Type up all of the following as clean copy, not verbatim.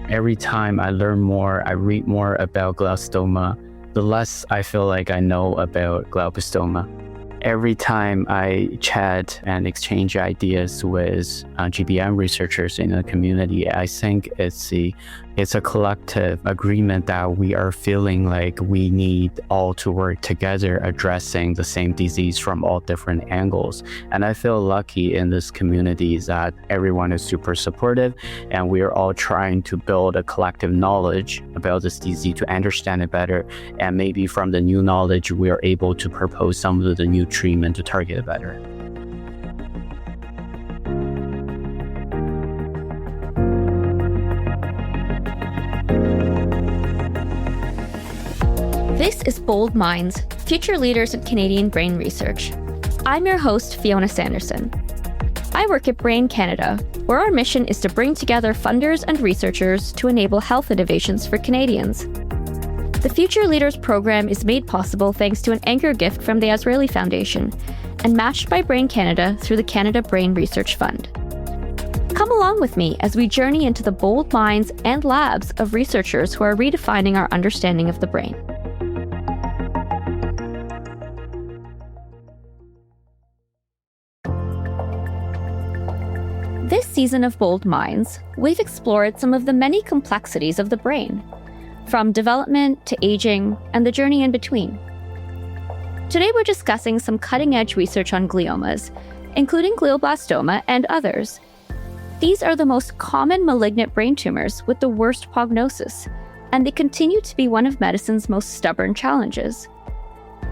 Every time I learn more, I read more about glioblastoma, the less I feel like I know about glioblastoma. Every time I chat and exchange ideas with GBM researchers in the community, I think it's a collective agreement that we are feeling like we need all to work together addressing the same disease from all different angles. And I feel lucky in this community that everyone is super supportive and we are all trying to build a collective knowledge about this disease to understand it better. And maybe from the new knowledge, we are able to propose some of the new treatment to target it better. This is Bold Minds, Future Leaders in Canadian Brain Research. I'm your host, Fiona Sanderson. I work at Brain Canada, where our mission is to bring together funders and researchers to enable health innovations for Canadians. The Future Leaders program is made possible thanks to an anchor gift from the Azrieli Foundation and matched by Brain Canada through the Canada Brain Research Fund. Come along with me as we journey into the bold minds and labs of researchers who are redefining our understanding of the brain. This season of Bold Minds, we've explored some of the many complexities of the brain, from development to aging and the journey in between. Today we're discussing some cutting-edge research on gliomas, including glioblastoma and others. These are the most common malignant brain tumors with the worst prognosis, and they continue to be one of medicine's most stubborn challenges.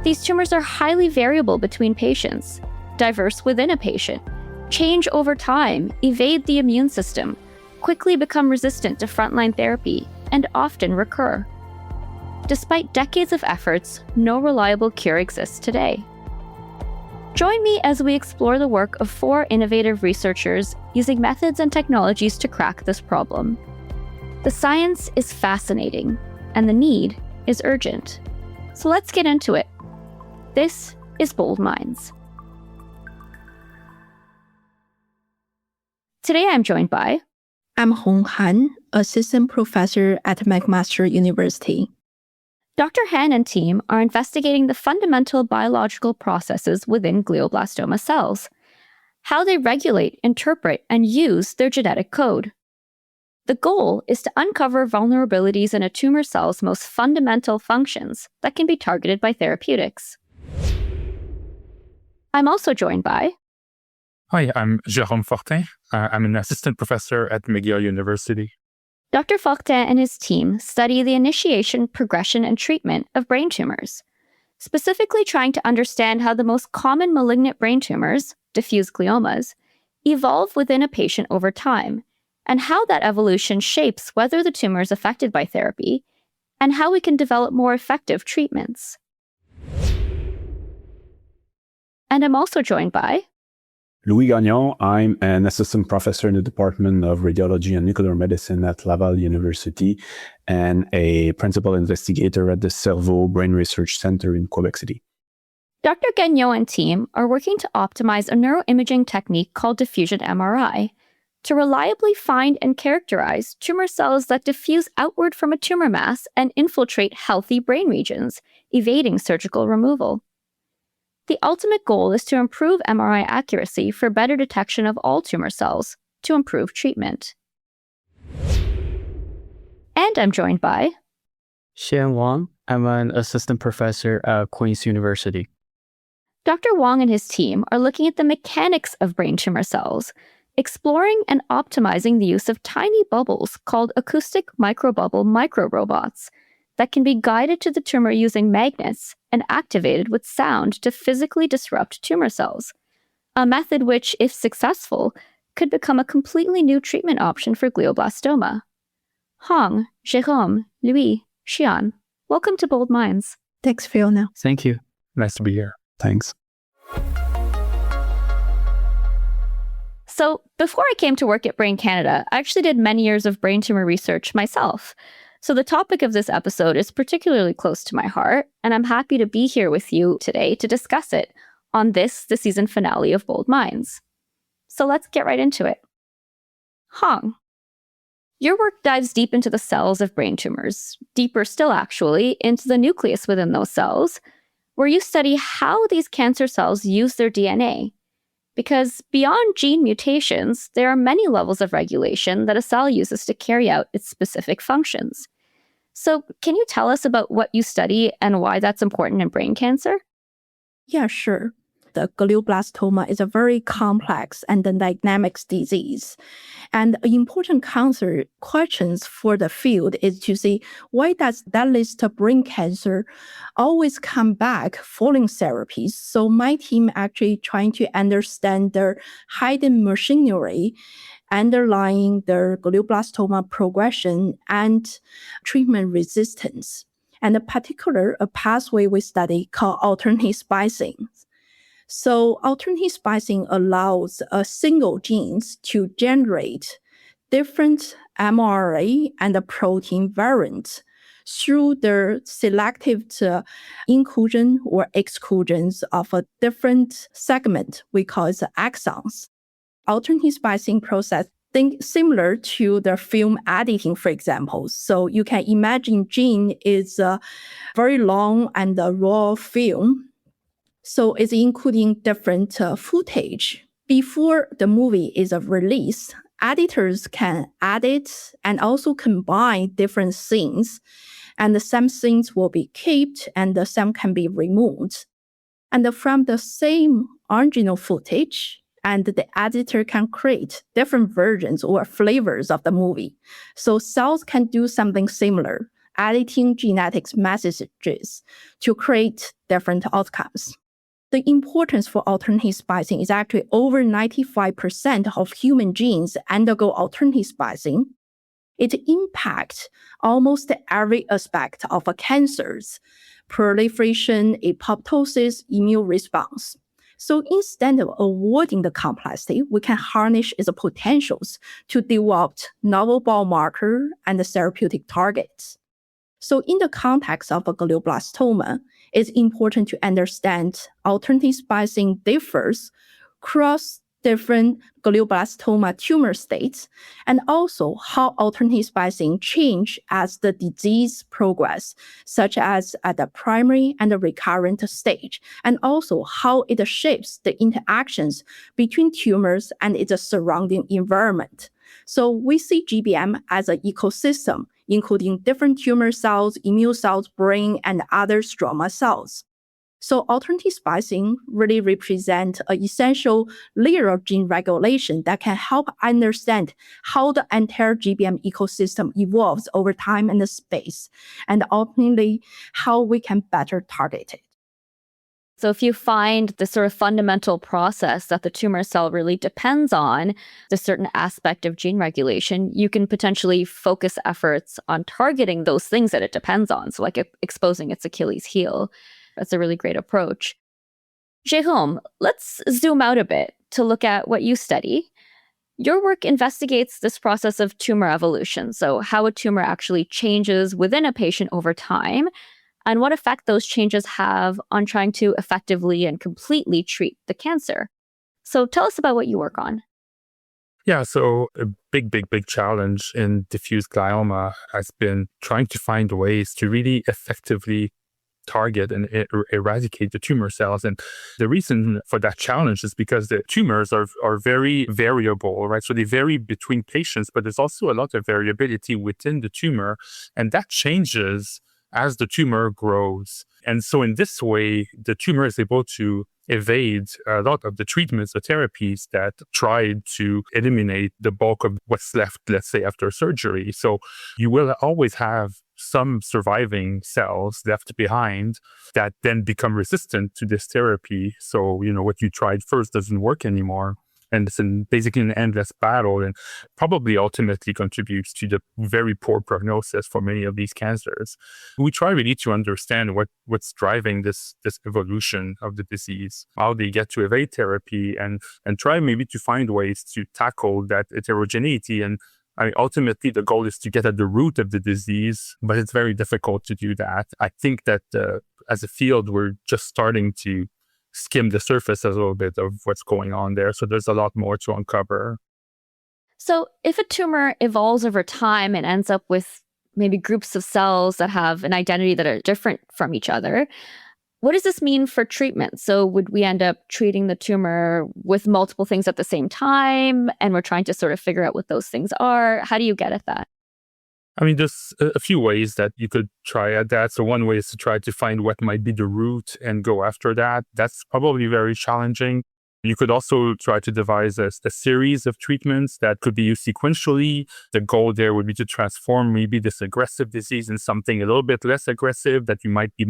These tumors are highly variable between patients, diverse within a patient, change over time, evade the immune system, quickly become resistant to frontline therapy, and often recur. Despite decades of efforts, no reliable cure exists today. Join me as we explore the work of 4 innovative researchers using methods and technologies to crack this problem. The science is fascinating, and the need is urgent. So let's get into it. This is Bold Minds. Today I'm joined by I'm Hong Han, Assistant Professor at McMaster University. Dr. Han and team are investigating the fundamental biological processes within glioblastoma cells, how they regulate, interpret, and use their genetic code. The goal is to uncover vulnerabilities in a tumor cell's most fundamental functions that can be targeted by therapeutics. I'm also joined by Hi, I'm Jérôme Fortin. I'm an assistant professor at McGill University. Dr. Fortin and his team study the initiation, progression, and treatment of brain tumors, specifically trying to understand how the most common malignant brain tumors, diffuse gliomas, evolve within a patient over time, and how that evolution shapes whether the tumor is affected by therapy, and how we can develop more effective treatments. And I'm also joined by Louis Gagnon. I'm an assistant professor in the Department of Radiology and Nuclear Medicine at Laval University and a principal investigator at the Cerveau Brain Research Center in Quebec City. Dr. Gagnon and team are working to optimize a neuroimaging technique called diffusion MRI to reliably find and characterize tumor cells that diffuse outward from a tumor mass and infiltrate healthy brain regions, evading surgical removal. The ultimate goal is to improve MRI accuracy for better detection of all tumor cells to improve treatment. And I'm joined by Xian Wang. I'm an assistant professor at Queen's University. Dr. Wang and his team are looking at the mechanics of brain tumor cells, exploring and optimizing the use of tiny bubbles called acoustic microbubble microrobots that can be guided to the tumor using magnets and activated with sound to physically disrupt tumor cells, a method which, if successful, could become a completely new treatment option for glioblastoma. Hong, Jérôme, Louis, Xian, welcome to Bold Minds. Thanks, Fiona. Thank you. Nice to be here. Thanks. So before I came to work at Brain Canada, I actually did many years of brain tumor research myself. So the topic of this episode is particularly close to my heart, and I'm happy to be here with you today to discuss it on the season finale of Bold Minds. So let's get right into it. Hong, Your work dives deep into the cells of brain tumors, deeper still actually, into the nucleus within those cells, where you study how these cancer cells use their DNA. Because beyond gene mutations, there are many levels of regulation that a cell uses to carry out its specific functions. So, can you tell us about what you study and why that's important in brain cancer? Yeah, sure. The glioblastoma is a very complex and dynamic disease. And important cancer questions for the field is to see why does that list of brain cancer always come back following therapies. So my team actually trying to understand the hidden machinery underlying the glioblastoma progression and treatment resistance. And in particular, a pathway we study called alternate splicing. So alternate splicing allows a single genes to generate different mRNA and protein variants through the selective inclusion or exclusions of a different segment we call it exons. Alternate splicing process think similar to the film editing, for example. So you can imagine gene is a very long and a raw film. So it's including different footage. Before the movie is released, editors can edit and also combine different scenes. And some scenes will be kept and some can be removed. And from the same original footage, and the editor can create different versions or flavors of the movie. So cells can do something similar, editing genetics messages to create different outcomes. The importance for alternate splicing is actually over 95% of human genes undergo alternate splicing. It impacts almost every aspect of a cancer's proliferation, apoptosis, immune response. So instead of avoiding the complexity, we can harness its potentials to develop novel biomarker and therapeutic targets. So in the context of a glioblastoma, it's important to understand alternate splicing differs across different glioblastoma tumor states, and also how alternate splicing change as the disease progress, such as at the primary and the recurrent stage, and also how it shapes the interactions between tumors and its surrounding environment. So we see GBM as an ecosystem, including different tumor cells, immune cells, brain, and other stroma cells. So alternate splicing really represents an essential layer of gene regulation that can help understand how the entire GBM ecosystem evolves over time and space, and ultimately how we can better target it. So if you find the sort of fundamental process that the tumor cell really depends on, the certain aspect of gene regulation, you can potentially focus efforts on targeting those things that it depends on. So like exposing its Achilles heel. That's a really great approach. Jérôme, let's zoom out a bit to look at what you study. Your work investigates this process of tumor evolution, so how a tumor actually changes within a patient over time, and what effect those changes have on trying to effectively and completely treat the cancer. So tell us about what you work on. Yeah, so a big challenge in diffuse glioma has been trying to find ways to really effectively target and eradicate the tumor cells. And the reason for that challenge is because the tumors are very variable, right? So they vary between patients, but there's also a lot of variability within the tumor, and that changes as the tumor grows. And so in this way, the tumor is able to evade a lot of the treatments, the therapies that tried to eliminate the bulk of what's left, let's say, after surgery. So you will always have some surviving cells left behind that then become resistant to this therapy. So, what you tried first doesn't work anymore. And it's basically an endless battle, and probably ultimately contributes to the very poor prognosis for many of these cancers. We try really to understand what's driving this evolution of the disease, how they get to evade therapy, and try maybe to find ways to tackle that heterogeneity. And ultimately, the goal is to get at the root of the disease, but it's very difficult to do that. I think that as a field, we're just starting to skim the surface a little bit of what's going on there. So there's a lot more to uncover. So if a tumor evolves over time and ends up with maybe groups of cells that have an identity that are different from each other, what does this mean for treatment? So would we end up treating the tumor with multiple things at the same time? And we're trying to sort of figure out what those things are. How do you get at that? I mean, there's a few ways that you could try at that. So one way is to try to find what might be the root and go after that. That's probably very challenging. You could also try to devise a series of treatments that could be used sequentially. The goal there would be to transform maybe this aggressive disease in something a little bit less aggressive that you might be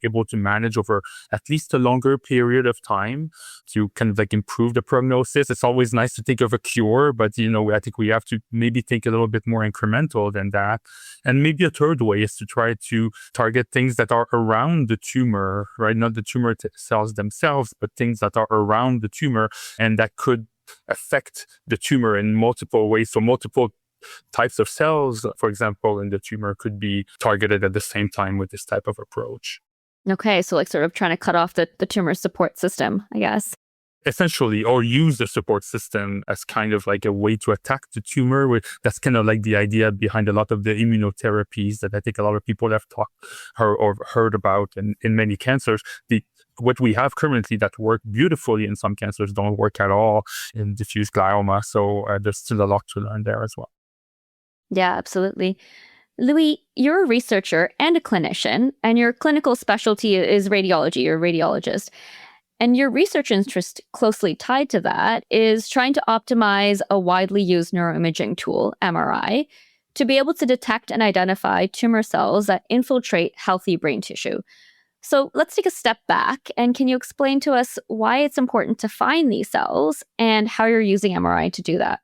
able to manage over at least a longer period of time to kind of like improve the prognosis. It's always nice to think of a cure, but I think we have to maybe think a little bit more incremental than that. And maybe a third way is to try to target things that are around the tumor, right? Not the tumor cells themselves, but things that are around the tumor, and that could affect the tumor in multiple ways. So multiple types of cells, for example, in the tumor could be targeted at the same time with this type of approach. Okay, so like sort of trying to cut off the tumor support system, I guess. Essentially, or use the support system as kind of like a way to attack the tumor. That's kind of like the idea behind a lot of the immunotherapies that I think a lot of people have heard about in many cancers. What we have currently that work beautifully in some cancers don't work at all in diffuse glioma. So there's still a lot to learn there as well. Yeah, absolutely. Louis, you're a researcher and a clinician, and your clinical specialty is radiology. You're a radiologist. And your research interest closely tied to that is trying to optimize a widely used neuroimaging tool, MRI, to be able to detect and identify tumor cells that infiltrate healthy brain tissue. So let's take a step back, and can you explain to us why it's important to find these cells and how you're using MRI to do that?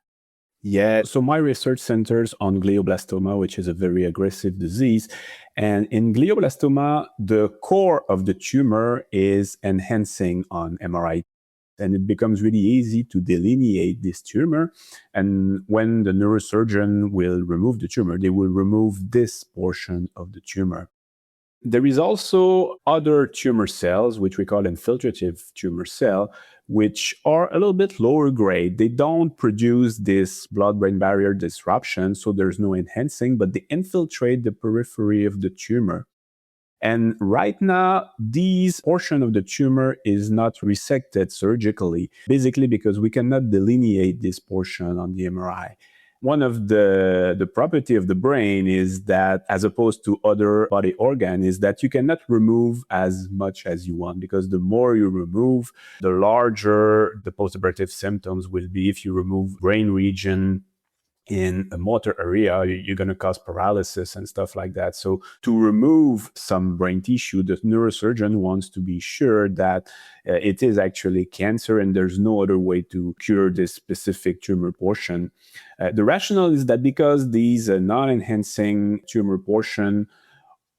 Yeah, so my research centers on glioblastoma, which is a very aggressive disease. And in glioblastoma, the core of the tumor is enhancing on MRI. And it becomes really easy to delineate this tumor. And when the neurosurgeon will remove the tumor, they will remove this portion of the tumor. There is also other tumor cells, which we call infiltrative tumor cell, which are a little bit lower grade. They don't produce this blood-brain barrier disruption, so there's no enhancing, but they infiltrate the periphery of the tumor. And right now, this portion of the tumor is not resected surgically, basically because we cannot delineate this portion on the MRI. One of the property of the brain is that, as opposed to other body organ, is that you cannot remove as much as you want, because the more you remove, the larger the postoperative symptoms will be. If you remove brain region in a motor area, you're going to cause paralysis and stuff like that. So to remove some brain tissue, the neurosurgeon wants to be sure that it is actually cancer and there's no other way to cure this specific tumor portion. The rationale is that because these non-enhancing tumor portion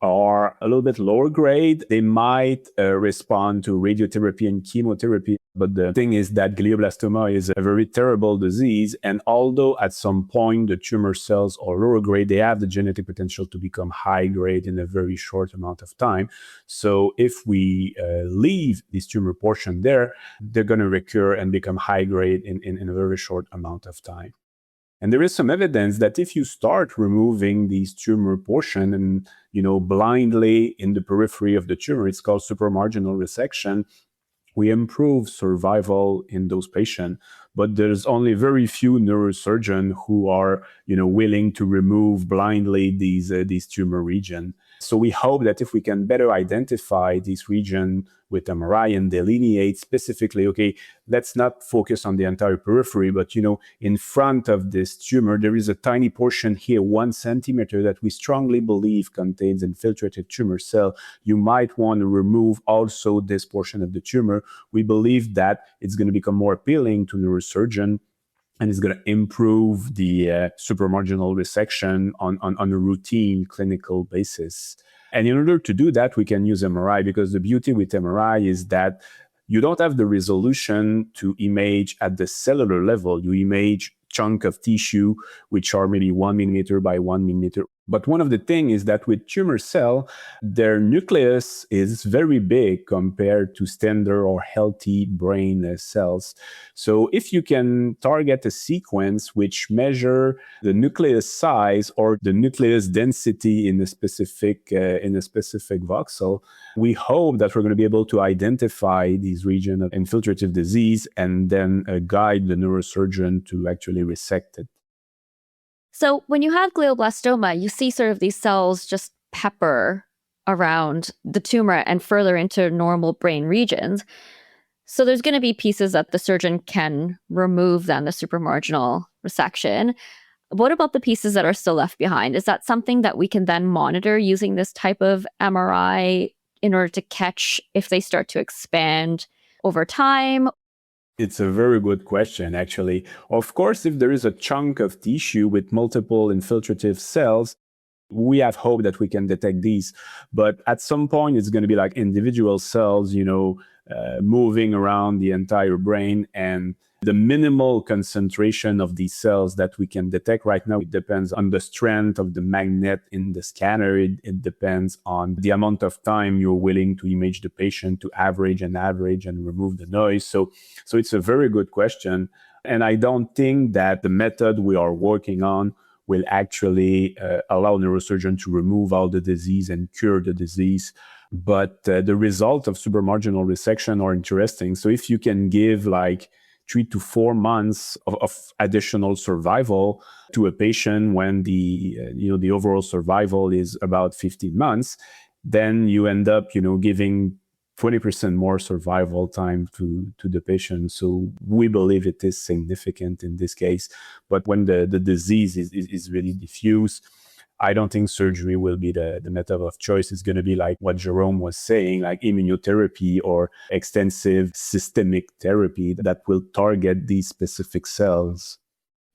are a little bit lower grade, they might respond to radiotherapy and chemotherapy. But the thing is that glioblastoma is a very terrible disease. And although at some point the tumor cells are lower grade, they have the genetic potential to become high grade in a very short amount of time. So if we leave this tumor portion there, they're going to recur and become high grade in a very short amount of time. And there is some evidence that if you start removing these tumor portion and, blindly in the periphery of the tumor, it's called supramarginal resection, we improve survival in those patients. But there's only very few neurosurgeons who are, willing to remove blindly these tumor region. So we hope that if we can better identify this region with MRI and delineate specifically, okay, let's not focus on the entire periphery, but, in front of this tumor, there is a tiny portion here, 1 centimeter, that we strongly believe contains infiltrative tumor cell. You might want to remove also this portion of the tumor. We believe that it's going to become more appealing to neurosurgeon, and it's going to improve the supramarginal resection on a routine clinical basis. And in order to do that, we can use MRI, because the beauty with MRI is that you don't have the resolution to image at the cellular level. You image chunk of tissue, which are maybe 1 millimeter by 1 millimeter. But one of the things is that with tumor cell, their nucleus is very big compared to standard or healthy brain cells. So if you can target a sequence which measure the nucleus size or the nucleus density in a specific voxel, we hope that we're going to be able to identify these regions of infiltrative disease and then guide the neurosurgeon to actually resect it. So when you have glioblastoma, you see sort of these cells just pepper around the tumor and further into normal brain regions. So there's going to be pieces that the surgeon can remove then the supramarginal resection. What about the pieces that are still left behind? Is that something that we can then monitor using this type of MRI in order to catch if they start to expand over time? It's a very good question, actually. Of course, if there is a chunk of tissue with multiple infiltrative cells, we have hope that we can detect these. But at some point, it's going to be like individual cells, moving around the entire brain. And the minimal concentration of these cells that we can detect right now, it depends on the strength of the magnet in the scanner. It depends on the amount of time you're willing to image the patient to average and remove the noise. So it's a very good question. And I don't think that the method we are working on will actually allow neurosurgeon to remove all the disease and cure the disease. But the result of supramarginal resection are interesting. So if you can give like 3 to 4 months of additional survival to a patient when the overall survival is about 15 months, then you end up giving 20% more survival time to the patient. So we believe it is significant in this case. But when the disease is really diffuse, I don't think surgery will be the method of choice. It's going to be like what Jerome was saying, like immunotherapy or extensive systemic therapy that will target these specific cells.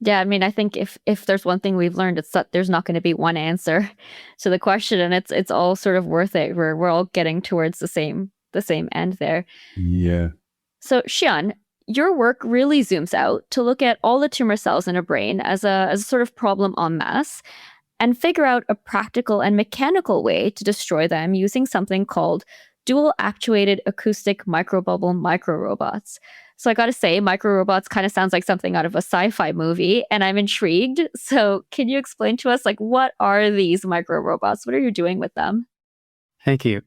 Yeah, I mean, I think if there's one thing we've learned, it's that there's not going to be one answer to the question, and it's all sort of worth it. We're all getting towards the same end there. Yeah. So Xian, your work really zooms out to look at all the tumor cells in a brain as a sort of problem en masse, and figure out a practical and mechanical way to destroy them using something called dual actuated acoustic microbubble microrobots. So I got to say, microrobots kind of sounds like something out of a sci-fi movie, and I'm intrigued. So can you explain to us, like, what are these microrobots? What are you doing with them? Thank you.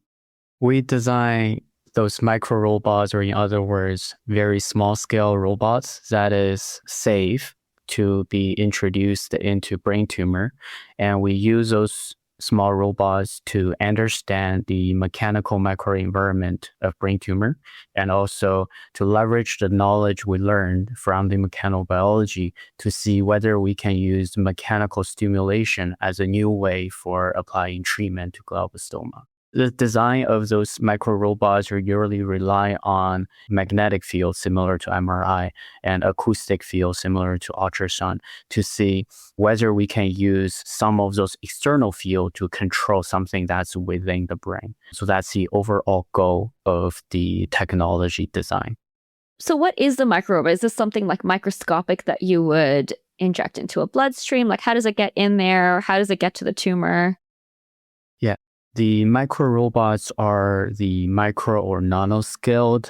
We design those micro robots, or in other words, very small scale robots that is safe to be introduced into brain tumor. And we use those small robots to understand the mechanical microenvironment of brain tumor, and also to leverage the knowledge we learned from the mechanobiology to see whether we can use mechanical stimulation as a new way for applying treatment to glioblastoma. The design of those micro robots usually rely on magnetic fields similar to MRI and acoustic fields similar to ultrasound to see whether we can use some of those external fields to control something that's within the brain. So that's the overall goal of the technology design. So what is the microrobot? Is this something like microscopic that you would inject into a bloodstream? Like, how does it get in there? How does it get to the tumor? Yeah. The micro robots are the micro or nanoscaled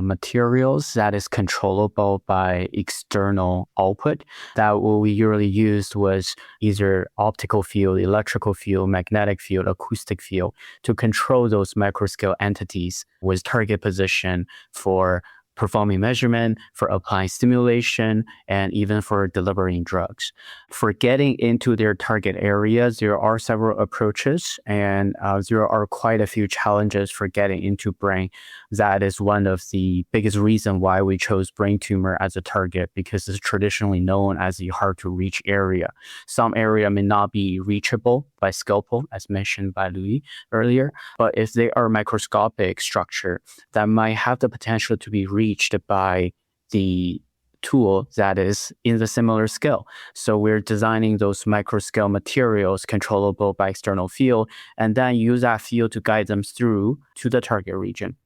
materials that is controllable by external output. That what we usually used was either optical field, electrical field, magnetic field, acoustic field to control those microscale entities with target position for performing measurement, for applying stimulation, and even for delivering drugs. For getting into their target areas, there are several approaches, and there are quite a few challenges for getting into brain. That is one of the biggest reasons why we chose brain tumor as a target, because it's traditionally known as the hard-to-reach area. Some area may not be reachable by scalpel, as mentioned by Louis earlier, but if they are microscopic structure, that might have the potential to be reached by the tool that is in the similar scale. So we're designing those micro scale materials controllable by external field, and then use that field to guide them through to the target region.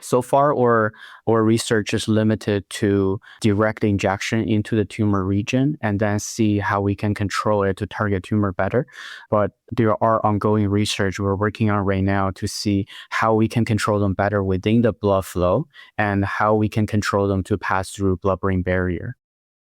So far, our research is limited to direct injection into the tumor region and then see how we can control it to target tumor better. But there are ongoing research we're working on right now to see how we can control them better within the blood flow and how we can control them to pass through blood-brain barrier.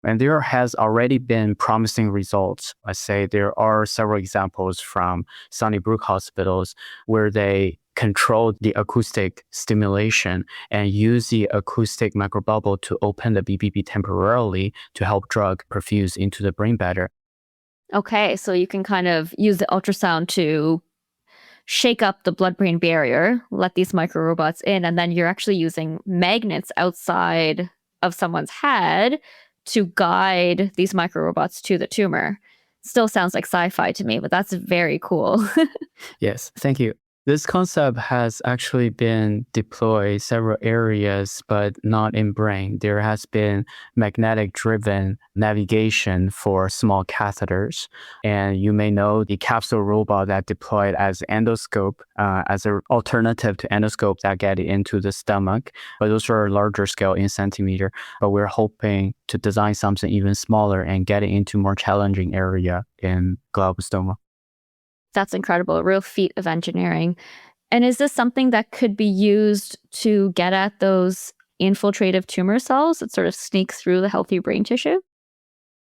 And there has already been promising results. I say there are several examples from Sunnybrook hospitals where they control the acoustic stimulation and use the acoustic microbubble to open the BBB temporarily to help drug perfuse into the brain better. Okay, so you can kind of use the ultrasound to shake up the blood-brain barrier, let these microrobots in, and then you're actually using magnets outside of someone's head to guide these microrobots to the tumor. Still sounds like sci-fi to me, but that's very cool. Yes, thank you. This concept has actually been deployed several areas, but not in brain. There has been magnetic-driven navigation for small catheters. And you may know the capsule robot that deployed as endoscope, as an alternative to endoscope that get into the stomach. But those are larger scale in centimeter. But we're hoping to design something even smaller and get it into more challenging area in glioblastoma. That's incredible, a real feat of engineering. And is this something that could be used to get at those infiltrative tumor cells that sort of sneak through the healthy brain tissue?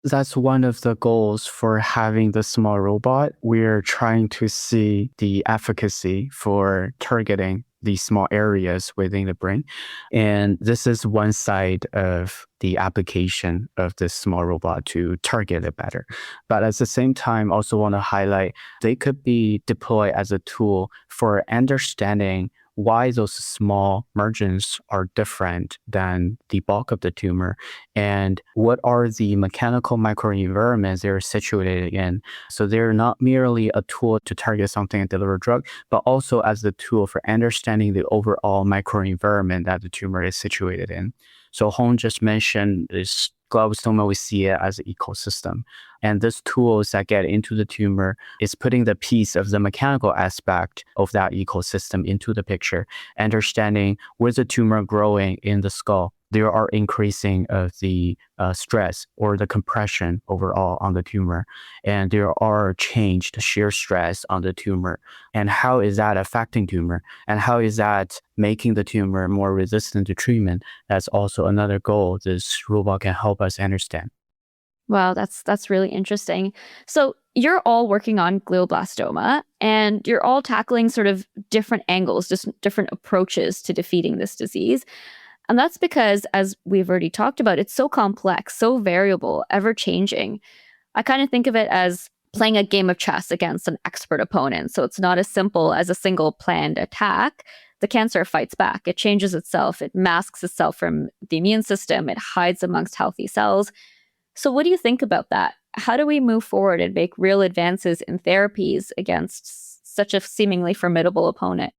That's one of the goals for having the small robot. We're trying to see the efficacy for targeting these small areas within the brain. And this is one side of the application of this small robot to target it better. But at the same time, also want to highlight they could be deployed as a tool for understanding why those small margins are different than the bulk of the tumor and what are the mechanical microenvironments they're situated in. So they're not merely a tool to target something and deliver a drug, but also as the tool for understanding the overall microenvironment that the tumor is situated in. So Hong just mentioned this glioblastoma, we see it as an ecosystem. And these tools that get into the tumor is putting the piece of the mechanical aspect of that ecosystem into the picture, understanding where's the tumor growing in the skull. There are increasing of the stress or the compression overall on the tumor. And there are changed shear stress on the tumor. And how is that affecting tumor? And how is that making the tumor more resistant to treatment? That's also another goal this robot can help us understand. Wow, that's really interesting. So you're all working on glioblastoma, and you're all tackling sort of different angles, just different approaches to defeating this disease. And that's because, as we've already talked about, it's so complex, so variable, ever-changing. I kind of think of it as playing a game of chess against an expert opponent. So it's not as simple as a single planned attack. The cancer fights back. It changes itself. It masks itself from the immune system. It hides amongst healthy cells. So what do you think about that? How do we move forward and make real advances in therapies against such a seemingly formidable opponent?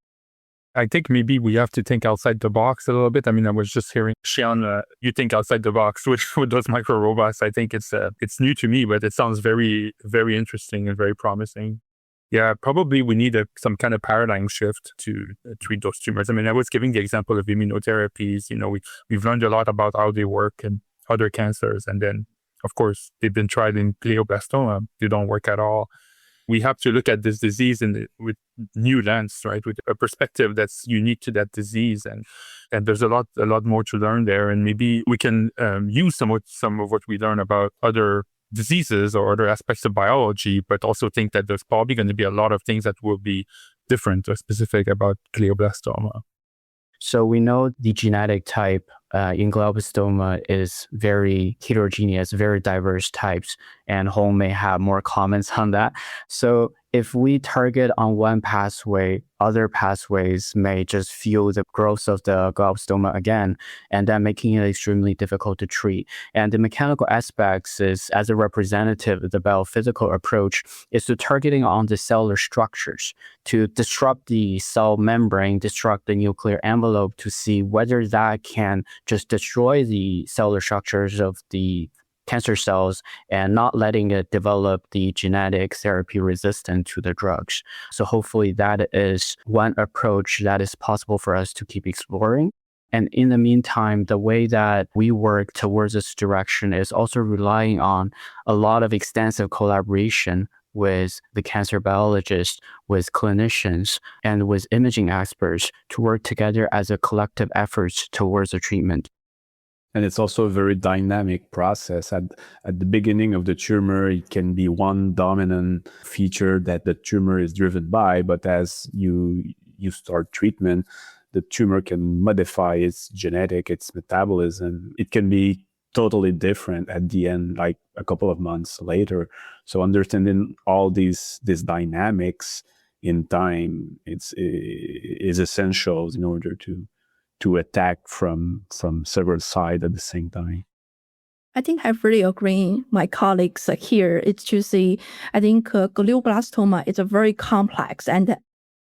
I think maybe we have to think outside the box a little bit. I mean, I was just hearing Xian, you think outside the box with those micro robots. I think it's new to me, but it sounds very, very interesting and very promising. Yeah, probably we need some kind of paradigm shift to treat those tumors. I mean, I was giving the example of immunotherapies. You know, we've learned a lot about how they work in other cancers, and then of course, they've been tried in glioblastoma. They don't work at all. We have to look at this disease with new lens, right? With a perspective that's unique to that disease. And there's a lot more to learn there. And maybe we can use some of what we learn about other diseases or other aspects of biology, but also think that there's probably going to be a lot of things that will be different or specific about glioblastoma. So we know the genetic type in glioblastoma is very heterogeneous, very diverse types, and Hong may have more comments on that. So if we target on one pathway, other pathways may just fuel the growth of the glioblastoma again, and then making it extremely difficult to treat. And the mechanical aspects is, as a representative of the biophysical approach, is to targeting on the cellular structures to disrupt the cell membrane, disrupt the nuclear envelope to see whether that can just destroy the cellular structures of the cancer cells and not letting it develop the genetic therapy resistant to the drugs. So hopefully that is one approach that is possible for us to keep exploring. And in the meantime, the way that we work towards this direction is also relying on a lot of extensive collaboration with the cancer biologists, with clinicians, and with imaging experts to work together as a collective effort towards a treatment. And it's also a very dynamic process. At the beginning of the tumor, it can be one dominant feature that the tumor is driven by, but as you start treatment, the tumor can modify its genetic, its metabolism. It can be totally different at the end, like a couple of months later. So understanding all these dynamics in time, is essential in order to attack from several sides at the same time. I think I really agree my colleagues here. It's to see, I think glioblastoma is a very complex and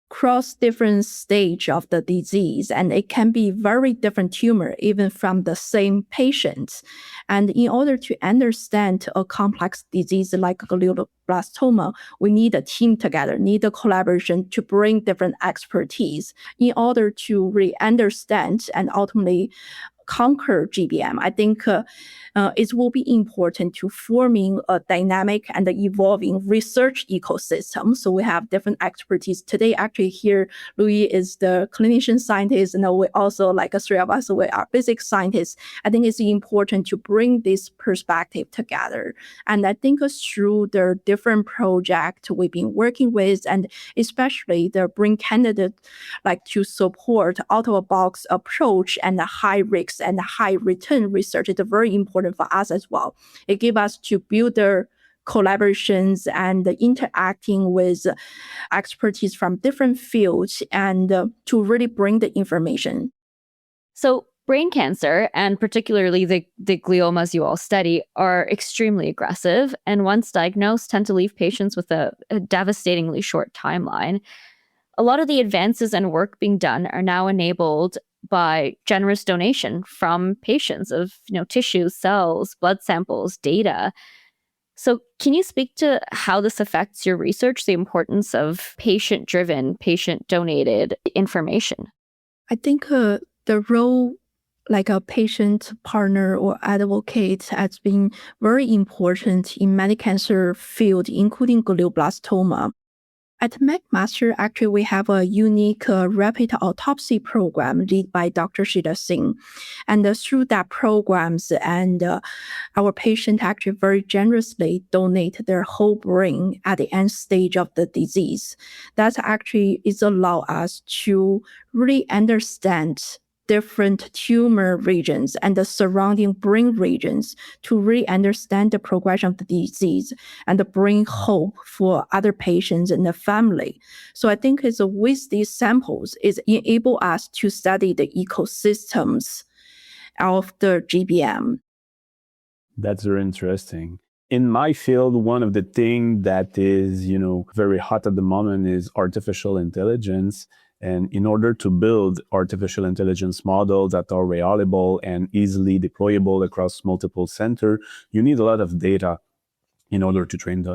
cross different stage of the disease, and it can be very different tumor even from the same patient. And in order to understand a complex disease like glioblastoma, we need a team together, need a collaboration to bring different expertise in order to really understand and ultimately conquer GBM. I think it will be important to forming a dynamic and evolving research ecosystem. So we have different expertise. Today, actually here, Louis is the clinician scientist, and we also, like three of us, we are basic scientists. I think it's important to bring this perspective together. And I think through the different projects we've been working with, and especially the bring candidate like to support out-of-the-box approach and the high risk and high return research is very important for us as well. It gives us to build the collaborations and interacting with expertise from different fields and to really bring the information. So brain cancer, and particularly the gliomas you all study, are extremely aggressive, and once diagnosed tend to leave patients with a devastatingly short timeline. A lot of the advances and work being done are now enabled by generous donation from patients of tissues, cells, blood samples, data. So can you speak to how this affects your research, the importance of patient-driven, patient-donated information? I think the role like a patient partner or advocate has been very important in many cancer fields, including glioblastoma. At McMaster, actually, we have a unique rapid autopsy program led by Dr. Sheila Singh. And through that programs, and our patient actually very generously donate their whole brain at the end stage of the disease. That actually is allow us to really understand different tumor regions and the surrounding brain regions to really understand the progression of the disease and bring hope for other patients and the family. So I think it's with these samples, it enable us to study the ecosystems of the GBM. That's very interesting. In my field, one of the things that is, very hot at the moment is artificial intelligence. And in order to build artificial intelligence models that are reliable and easily deployable across multiple centers, you need a lot of data in order to train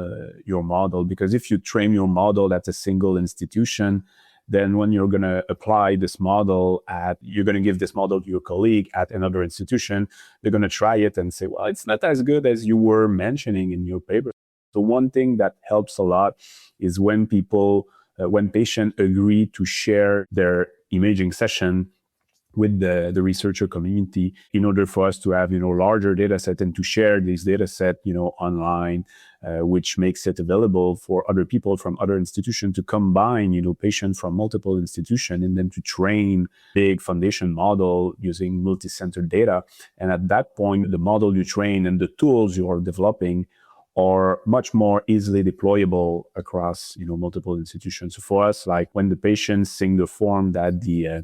your model. Because if you train your model at a single institution, then when you're going to apply this model you're going to give this model to your colleague at another institution, they're going to try it and say, well, it's not as good as you were mentioning in your paper. So one thing that helps a lot is when patients agree to share their imaging session with the researcher community in order for us to have, larger data set and to share these data set, online, which makes it available for other people from other institutions to combine, patients from multiple institutions and then to train big foundation model using multi-center data. And at that point, the model you train and the tools you are developing are much more easily deployable across multiple institutions. So for us, like when the patients sing the form that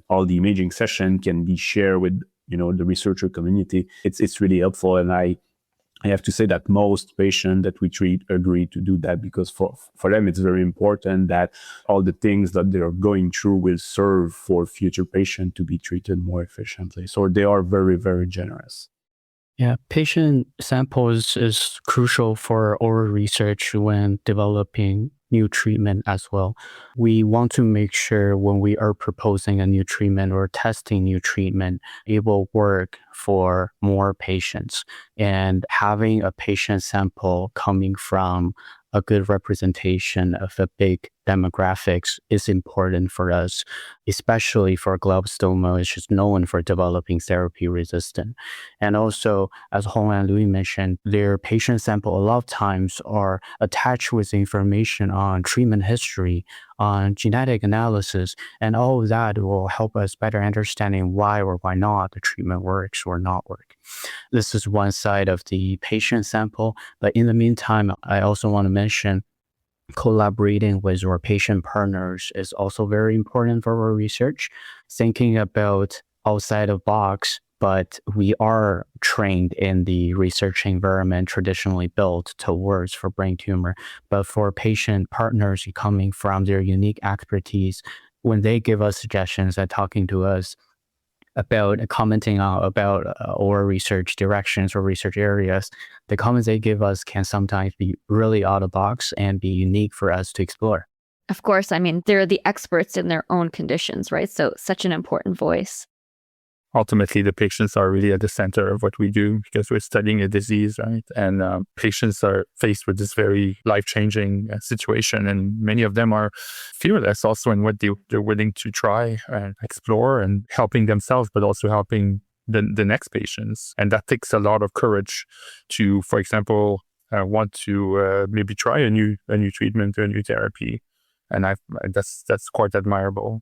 all the imaging session can be shared with the researcher community, it's really helpful. And I have to say that most patients that we treat agree to do that because for them it's very important that all the things that they're going through will serve for future patients to be treated more efficiently. So they are very, very generous. Yeah, patient samples is crucial for our research when developing new treatment as well. We want to make sure when we are proposing a new treatment or testing new treatment, it will work for more patients. And having a patient sample coming from a good representation of the big demographics is important for us, especially for glioblastoma, which is known for developing therapy resistant. And also, as Hong and Louis mentioned, their patient sample a lot of times are attached with information on treatment history, on genetic analysis, and all of that will help us better understanding why or why not the treatment works or not work. This is one side of the patient sample, but in the meantime, I also want to mention collaborating with our patient partners is also very important for our research. Thinking about outside of box, but we are trained in the research environment traditionally built towards for brain tumor. But for patient partners coming from their unique expertise, when they give us suggestions and talking to us about commenting on about our research directions or research areas, the comments they give us can sometimes be really out of box and be unique for us to explore. Of course, I mean, they're the experts in their own conditions, right? So such an important voice. Ultimately, the patients are really at the center of what we do because we're studying a disease, right? And patients are faced with this very life-changing situation, and many of them are fearless also in what they're willing to try and explore and helping themselves, but also helping the next patients. And that takes a lot of courage to, for example, want to maybe try a new treatment or a new therapy, and that's quite admirable.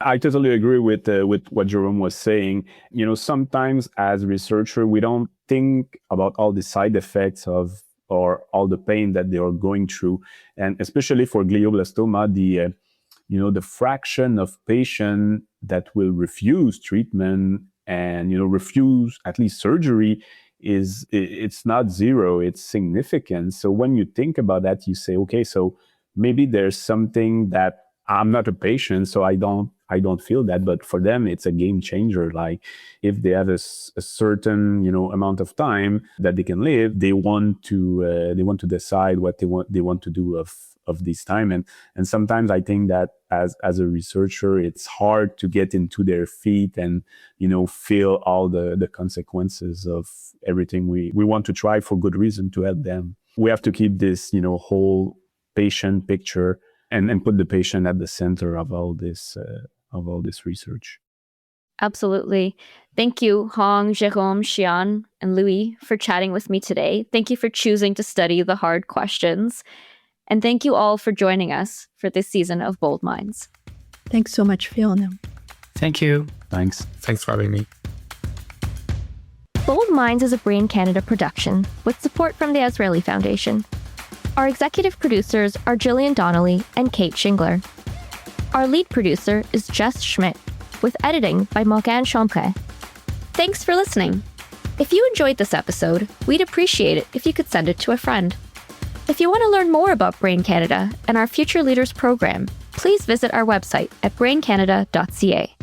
I totally agree with what Jerome was saying. You know, sometimes as researcher, we don't think about all the side effects of or all the pain that they are going through, and especially for glioblastoma, the fraction of patients that will refuse treatment and refuse at least surgery it's not zero, it's significant. So when you think about that, you say, okay, so maybe there's something that I'm not a patient, so I don't feel that, but for them it's a game changer. Like if they have a certain amount of time that they can live, they want to decide what they want to do of this time, and sometimes I think that as a researcher it's hard to get into their feet and feel all the consequences of everything we want to try for good reason to help them. We have to keep this whole patient picture and put the patient at the center of all this research. Absolutely. Thank you, Hong, Jérôme, Xian, and Louis for chatting with me today. Thank you for choosing to study the hard questions. And thank you all for joining us for this season of Bold Minds. Thanks so much, Fiona. Thank you. Thanks for having me. Bold Minds is a Brain Canada production with support from the Azrieli Foundation. Our executive producers are Jillian Donnelly and Kate Shingler. Our lead producer is Jess Schmidt, with editing by Morgane Champret. Thanks for listening. If you enjoyed this episode, we'd appreciate it if you could send it to a friend. If you want to learn more about Brain Canada and our Future Leaders program, please visit our website at braincanada.ca.